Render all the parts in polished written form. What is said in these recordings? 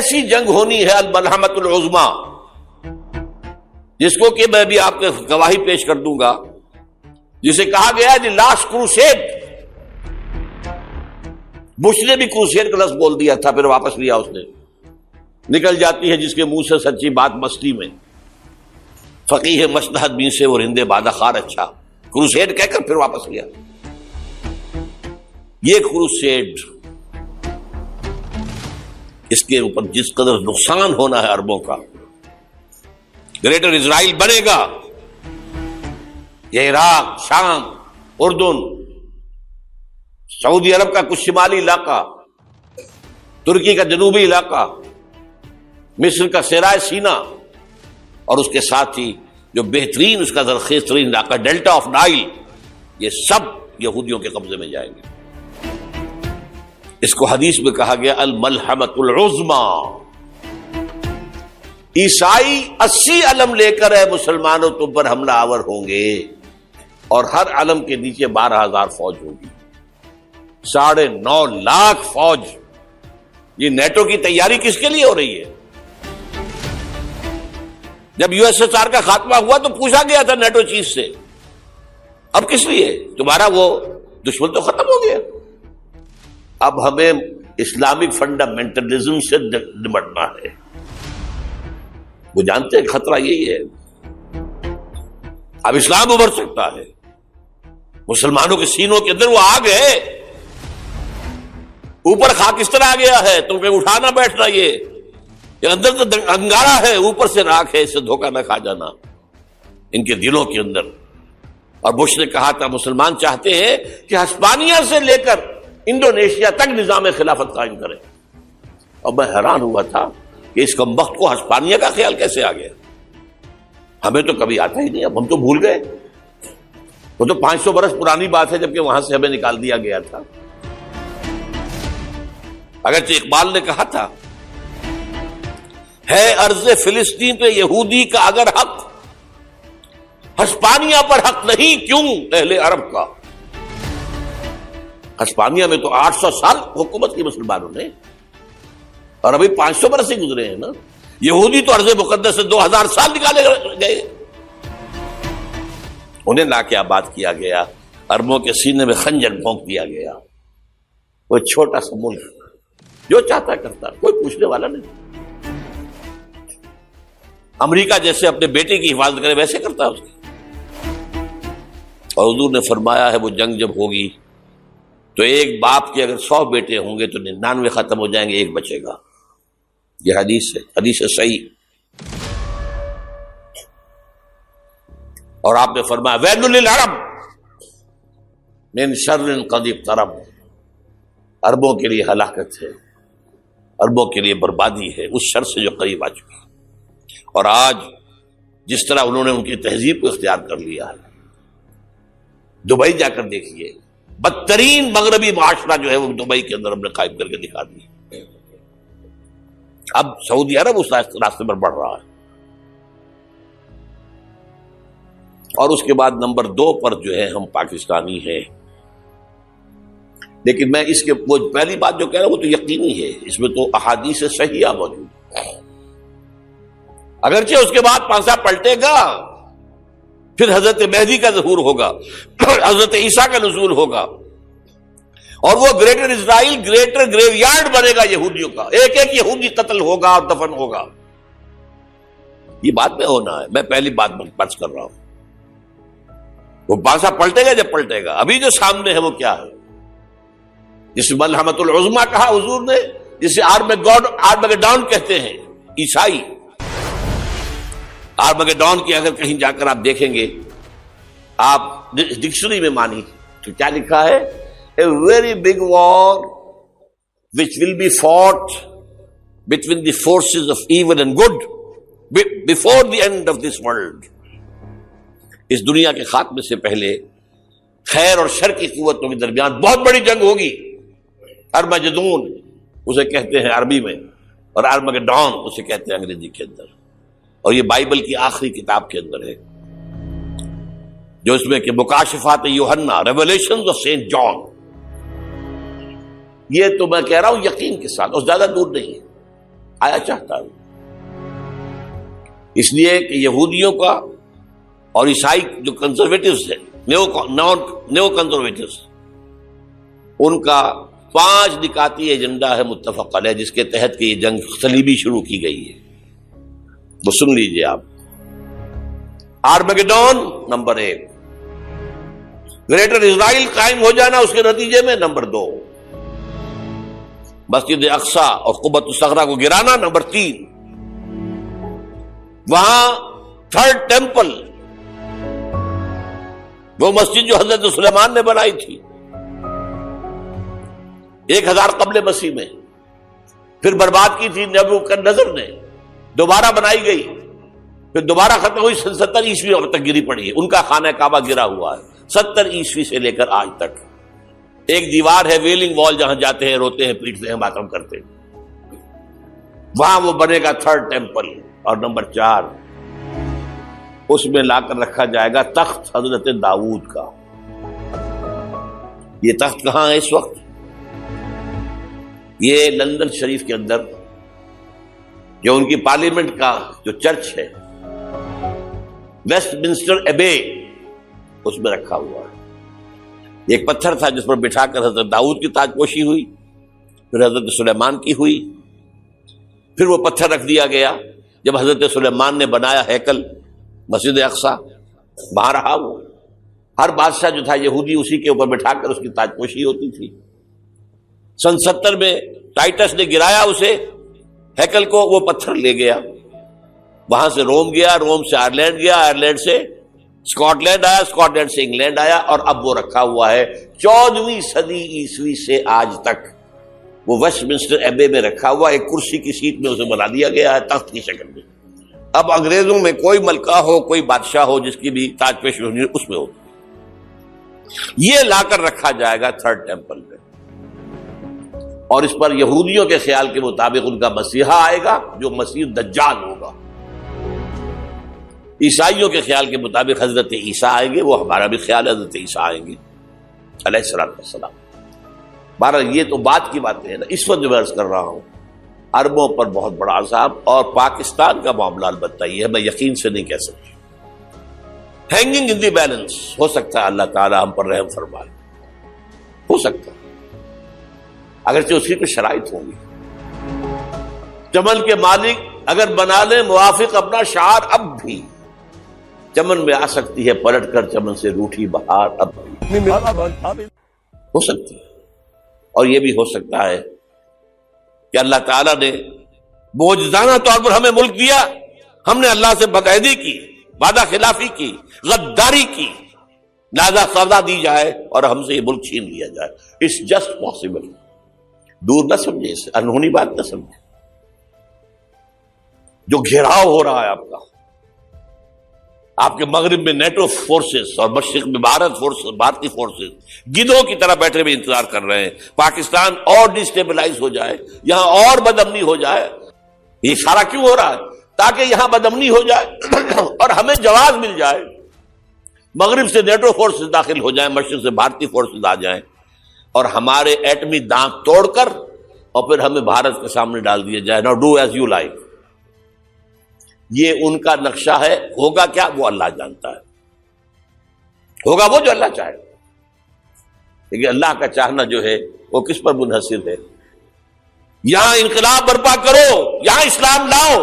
ایسی جنگ ہونی ہے الملحمۃ العظمیٰ، جس کو کہ میں بھی آپ کے گواہی پیش کر دوں گا، جسے کہا گیا ہے دی لاسٹ کروسیڈ۔ بش نے بھی کروسیڈ کا لفظ بول دیا تھا، پھر واپس لیا اس نے۔ نکل جاتی ہے جس کے منہ سے سچی بات مستی میں، فقیہ مصلحت بین سے وہ رندے بادہ خار اچھا، کروسیڈ کہہ کر پھر واپس لیا۔ یہ کروسیڈ، اس کے اوپر جس قدر نقصان ہونا ہے عربوں کا، گریٹر اسرائیل بنے گا، یہ عراق، شام، اردن، سعودی عرب کا کچھ شمالی علاقہ، ترکی کا جنوبی علاقہ، مصر کا صحرائے سینا، اور اس کے ساتھ ہی جو بہترین اس کا زرخیز ترین علاقہ ڈیلٹا آف نائل، یہ سب یہودیوں کے قبضے میں جائیں گے۔ اس کو حدیث میں کہا گیا الملحمۃ العظمیٰ۔ عیسائی 80 علم لے کر ہے مسلمانوں تم پر حملہ آور ہوں گے، اور ہر علم کے نیچے 12,000 فوج ہوگی، 9.5 لاکھ فوج۔ یہ نیٹو کی تیاری کس کے لیے ہو رہی ہے؟ جب یو ایس ایس آر کا خاتمہ ہوا تو پوچھا گیا تھا نیٹو چیف سے، اب کس لیے؟ تمہارا وہ دشمن تو ختم ہو گیا، اب ہمیں اسلامک فنڈامنٹلزم سے نمٹنا ہے۔ وہ جانتے ہیں خطرہ یہی ہے، اب اسلام ابھر سکتا ہے۔ مسلمانوں کے سینوں کے اندر وہ آگ ہے، اوپر خاکستر آ گیا ہے، تم پہ اٹھانا بیٹھنا، یہ اندر تو انگارہ ہے، اوپر سے راکھ ہے، اس سے دھوکہ نہ کھا جانا ان کے دلوں کے اندر۔ اور بش نے کہا تھا مسلمان چاہتے ہیں کہ ہسپانیہ سے لے کر انڈونیشیا تک نظام خلافت قائم کریں، اور میں حیران ہوا تھا کہ اس کمبخت کو ہسپانیہ کا خیال کیسے آ گیا؟ ہمیں تو کبھی آتا ہی نہیں، اب ہم تو بھول گئے، وہ تو 500 برس پرانی بات ہے جبکہ وہاں سے ہمیں نکال دیا گیا تھا۔ اگرچہ اقبال نے کہا تھا ہے ارض فلسطین پہ یہودی کا اگر حق، ہسپانیہ پر حق نہیں کیوں اہل عرب کا؟ ہسپانیہ میں تو 800 سال حکومت کی مسلمانوں نے، اور ابھی 500 برس سے گزرے ہیں نا۔ یہودی تو ارض مقدس سے 2000 سال نکالے گئے، انہیں لا کے آباد کیا گیا، عربوں کے سینے میں خنجر بھونک دیا گیا۔ وہ چھوٹا سا ملک جو چاہتا کرتا، کوئی پوچھنے والا نہیں۔ امریکہ جیسے اپنے بیٹے کی حفاظت کرے ویسے کرتا اس کی۔ اور حضور نے فرمایا ہے وہ جنگ جب ہوگی تو ایک باپ کے اگر 100 بیٹے ہوں گے تو 99 ختم ہو جائیں گے، ایک بچے گا۔ یہ حدیث ہے، حدیث ہے صحیح۔ اور آپ نے فرمایا ویل للعرب من شر قد اقترب، عربوں کے لیے ہلاکت ہے، عربوں کے لیے بربادی ہے اس شر سے جو قریب آ چکی ہے۔ اور آج جس طرح انہوں نے ان کی تہذیب کو اختیار کر لیا ہے، دبئی جا کر دیکھیے، بدترین مغربی معاشرہ جو ہے وہ دبئی کے اندر ہم نے قائم کر کے دکھا دی۔ اب سعودی عرب اس راستے پر بڑھ رہا ہے۔ اور اس کے بعد نمبر 2 پر جو ہے ہم پاکستانی ہیں، لیکن میں اس کے وہ پہلی بات جو کہہ رہا ہوں وہ تو یقینی ہے، اس میں تو احادیث صحیحہ موجود ہے۔ اگرچہ اس کے بعد پانسا پلٹے گا، پھر حضرت مہدی کا ظہور ہوگا، حضرت عیسیٰ کا نزول ہوگا، اور وہ گریٹر اسرائیل گریٹر گریو یارڈ بنے گا یہودیوں کا، ایک ایک یہودی قتل ہوگا اور دفن ہوگا۔ یہ بات میں ہونا ہے، میں پہلی بات بچ کر رہا ہوں۔ وہ پانسا پلٹے گا جب پلٹے گا، ابھی جو سامنے ہے وہ کیا ہے؟ جس ملحمۃ العظمیٰ کہا حضور نے، جسے آرمگیڈون کہتے ہیں عیسائی۔ آرمگیڈون کی اگر کہیں جا کر آپ دیکھیں گے، آپ ڈکشنری میں مانی تو کیا لکھا ہے؟ A very big war which will be fought between the forces of evil and good before the end of this world. اس دنیا کے خاتمے سے پہلے خیر اور شر کی قوتوں کے درمیان بہت بڑی جنگ ہوگی۔ ارمجدون اسے کہتے ہیں عربی میں، اور آرمگیڈون اسے کہتے ہیں انگریزی کے اندر، اور یہ بائبل کی آخری کتاب کے اندر ہے، جو اس میں کہ مکاشفات یوحنا، ریویلیشنز آف سینٹ جان۔ یہ تو میں کہہ رہا ہوں یقین کے ساتھ، اور زیادہ دور نہیں ہے۔ آیا چاہتا ہے، اس لیے کہ یہودیوں کا اور عیسائی جو کنزرویٹوز ہیں، نیو کنزرویٹوز، ان کا 5 نکاتی ایجنڈا ہے متفق علیہ، جس کے تحت کہ یہ جنگ صلیبی شروع کی گئی ہے. وہ سن لیجئے آپ. آرمیگیڈون نمبر 1، گریٹر اسرائیل قائم ہو جانا اس کے نتیجے میں نمبر 2، مسجد اقصی اور قبۃ الصغریٰ کو گرانا نمبر 3، وہاں 3rd ٹیمپل، وہ مسجد جو حضرت سلیمان نے بنائی تھی 1000 قبل مسیح میں، پھر برباد کی تھی نبوکدنضر نے، دوبارہ بنائی گئی، پھر دوبارہ ختم ہوئی 70 عیسوی تک گری پڑی ہے. ان کا خانہ کعبہ گرا ہوا ہے 70 عیسوی سے لے کر آج تک. ایک دیوار ہے ویلنگ وال، جہاں جاتے ہیں، روتے ہیں، پیٹتے ہیں، ماتم کرتے ہیں، وہاں وہ بنے گا 3rd ٹیمپل. اور نمبر 4، اس میں لا کر رکھا جائے گا تخت حضرت داؤد کا. یہ تخت کہاں ہے اس وقت؟ یہ لندن شریف کے اندر جو ان کی پارلیمنٹ کا جو چرچ ہے، ویسٹ منسٹر ایبے، اس میں رکھا ہوا ہے. ایک پتھر تھا جس پر بٹھا کر حضرت داؤد کی تاج پوشی ہوئی، پھر حضرت سلیمان کی ہوئی، پھر وہ پتھر رکھ دیا گیا جب حضرت سلیمان نے بنایا ہیکل مسجد اقصی، وہاں رہا وہ. ہر بادشاہ جو تھا یہودی اسی کے اوپر بٹھا کر اس کی تاج پوشی ہوتی تھی. سن 70 میں ٹائٹس نے گرایا اسے ہیکل کو، وہ پتھر لے گیا، وہاں سے روم گیا، روم سے آئرلینڈ گیا، آئرلینڈ سے اسکاٹ لینڈ آیا، اسکاٹ لینڈ سے انگلینڈ آیا، اور اب وہ رکھا ہوا ہے 14ویں صدی عیسوی سے آج تک. وہ ویسٹ منسٹر ایبے میں رکھا ہوا، ایک کرسی کی سیٹ میں اسے بنا دیا گیا ہے تخت کی شکل میں. اب انگریزوں میں کوئی ملکہ ہو، کوئی بادشاہ ہو جس کی بھی تاج پوشی ہونی اس میں ہو، یہ لا کر رکھا جائے گا 3rd ٹیمپل میں. اور اس پر یہودیوں کے خیال کے مطابق ان کا مسیحا آئے گا جو مسیح دجال ہوگا. عیسائیوں کے خیال کے مطابق حضرت عیسیٰ آئیں گے، وہ ہمارا بھی خیال ہے حضرت عیسیٰ آئیں گے علیہ السلام. بہرحال یہ تو بات کی باتیں ہیں نا. اس وقت جو میں عرض کر رہا ہوں، عربوں پر بہت بڑا عذاب، اور پاکستان کا معاملہ البتہ یہ ہے، میں یقین سے نہیں کہہ سکتا. ہینگنگ ان دی بیلنس، ہو سکتا ہے اللہ تعالی ہم پر رحم فرمائے، ہو سکتا ہے، اگرچہ اسی پہ شرائط ہوں گی. چمن کے مالک اگر بنا لیں موافق اپنا شعار، اب بھی چمن میں آ سکتی ہے پلٹ کر چمن سے روٹھی بہار. اب بھی ہو سکتی ہے. اور یہ بھی ہو سکتا ہے کہ اللہ تعالیٰ نے معجزانہ طور پر ہمیں ملک دیا، ہم نے اللہ سے بدعہدی کی، وعدہ خلافی کی، غداری کی، لہذا سزا دی جائے اور ہم سے یہ ملک چھین لیا جائے. It's just possible. دور نہ سمجھے اسے، انہونی بات نہ سمجھے. جو گھیراؤ ہو رہا ہے آپ کا، آپ کے مغرب میں نیٹو فورسز اور مشرق میں بھارتی فورسز گدھوں کی طرح بیٹھے ہوئے انتظار کر رہے ہیں پاکستان اور ڈسٹیبلائز ہو جائے، یہاں اور بدامنی ہو جائے. یہ سارا کیوں ہو رہا ہے؟ تاکہ یہاں بدامنی ہو جائے اور ہمیں جواز مل جائے، مغرب سے نیٹو فورسز داخل ہو جائیں، مشرق سے بھارتی فورسز آ جائیں، اور ہمارے ایٹمی دانت توڑ کر اور پھر ہمیں بھارت کے سامنے ڈال دیا جائے. Now do as you like. یہ ان کا نقشہ ہے. ہوگا کیا وہ اللہ جانتا ہے، ہوگا وہ جو اللہ چاہے. لیکن اللہ کا چاہنا جو ہے وہ کس پر منحصر ہے؟ یہاں انقلاب برپا کرو، یہاں اسلام لاؤ.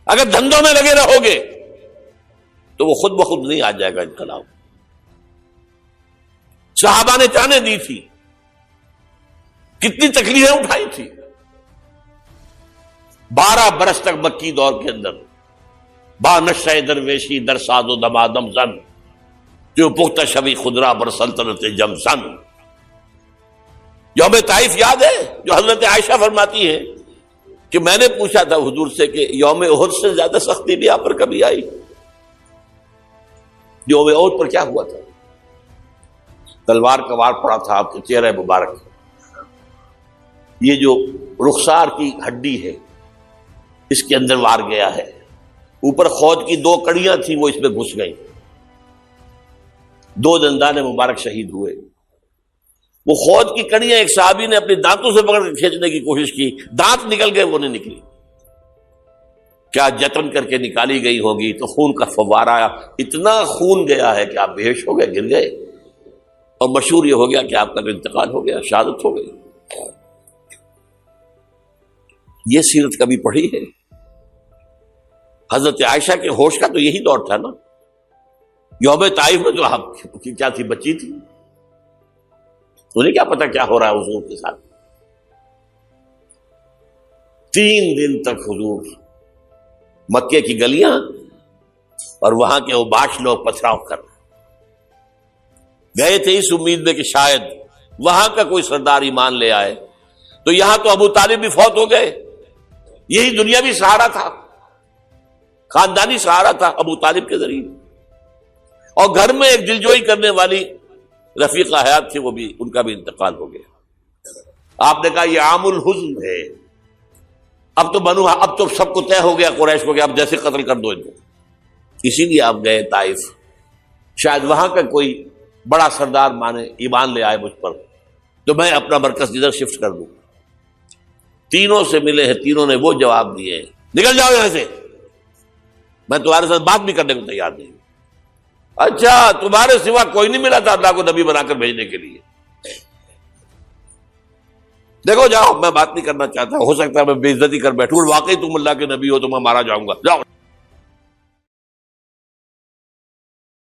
اگر دھندوں میں لگے رہو گے تو وہ خود بخود نہیں آ جائے گا انقلاب. صحابہ نے جانیں دی تھی، کتنی تکلیفیں اٹھائی تھی. 12 برس تک مکی دور کے اندر با نشہ درویشی در ساز و دمادم زن، جو پختہ شوی خدرا بر سلطنت جم سن. یوم طائف یاد ہے جو حضرت عائشہ فرماتی ہے کہ میں نے پوچھا تھا حضور سے کہ یوم احد سے زیادہ سختی بھی آپ پر کبھی آئی؟ یوم احد پر کیا ہوا تھا؟ تلوار کا وار پڑا تھا آپ کے چہرہ مبارک. یہ جو رخسار کی ہڈی ہے اس کے اندر وار گیا ہے، اوپر خود کی 2 کڑیاں تھیں وہ اس میں گھس گئی، 2 دندان مبارک شہید ہوئے. وہ خود کی کڑیاں ایک صحابی نے اپنے دانتوں سے پکڑ کر کھینچنے کی کوشش کی، دانت نکل گئے، وہ نہیں نکلی، کیا جتن کر کے نکالی گئی ہوگی، تو خون کا فوارہ آیا، اتنا خون گیا ہے کہ آپ بے ہوش ہو گئے، گر گئے، اور مشہور یہ ہو گیا کہ آپ کا انتقال ہو گیا، شہادت ہو گئی۔ یہ سیرت کبھی پڑھی ہے؟ حضرت عائشہ کے ہوش کا تو یہی دور تھا نا، یوم طائف میں تو آپ کی کیا تھی، بچی تھی، انہیں کیا پتا کیا ہو رہا ہے حضور کے ساتھ۔ 3 دن تک حضور مکے کی گلیاں اور وہاں کے اوباش لوگ پتھراؤ کر گئے تھے اس امید میں کہ شاید وہاں کا کوئی سردار ایمان لے آئے، تو یہاں تو ابو طالب بھی فوت ہو گئے، یہی دنیاوی سہارا تھا، خاندانی سہارا تھا ابو طالب کے ذریعے، اور گھر میں ایک دلجوئی کرنے والی رفیقہ حیات تھی، وہ بھی، ان کا بھی انتقال ہو گیا۔ آپ نے کہا یہ عام الحزن ہے، اب تو سب کو طے ہو گیا قریش کو کہ اب جیسے قتل کر دو ان کو، اسی لیے آپ گئے طائف، شاید وہاں کا کوئی بڑا سردار مانے ایمان لے آئے مجھ پر، تو میں اپنا مرکز ادھر شفٹ کر دوں۔ تینوں سے ملے ہیں، تینوں نے وہ جواب دیے، نکل جاؤ یہاں سے، میں تمہارے ساتھ بات بھی کرنے کو تیار نہیں۔ اچھا، تمہارے سوا کوئی نہیں ملا تھا اللہ کو نبی بنا کر بھیجنے کے لیے؟ دیکھو جاؤ، میں بات نہیں کرنا چاہتا، ہو سکتا ہے میں بے عزتی کر بیٹھوں، واقعی تم اللہ کے نبی ہو تو میں مارا جاؤں گا، جاؤ۔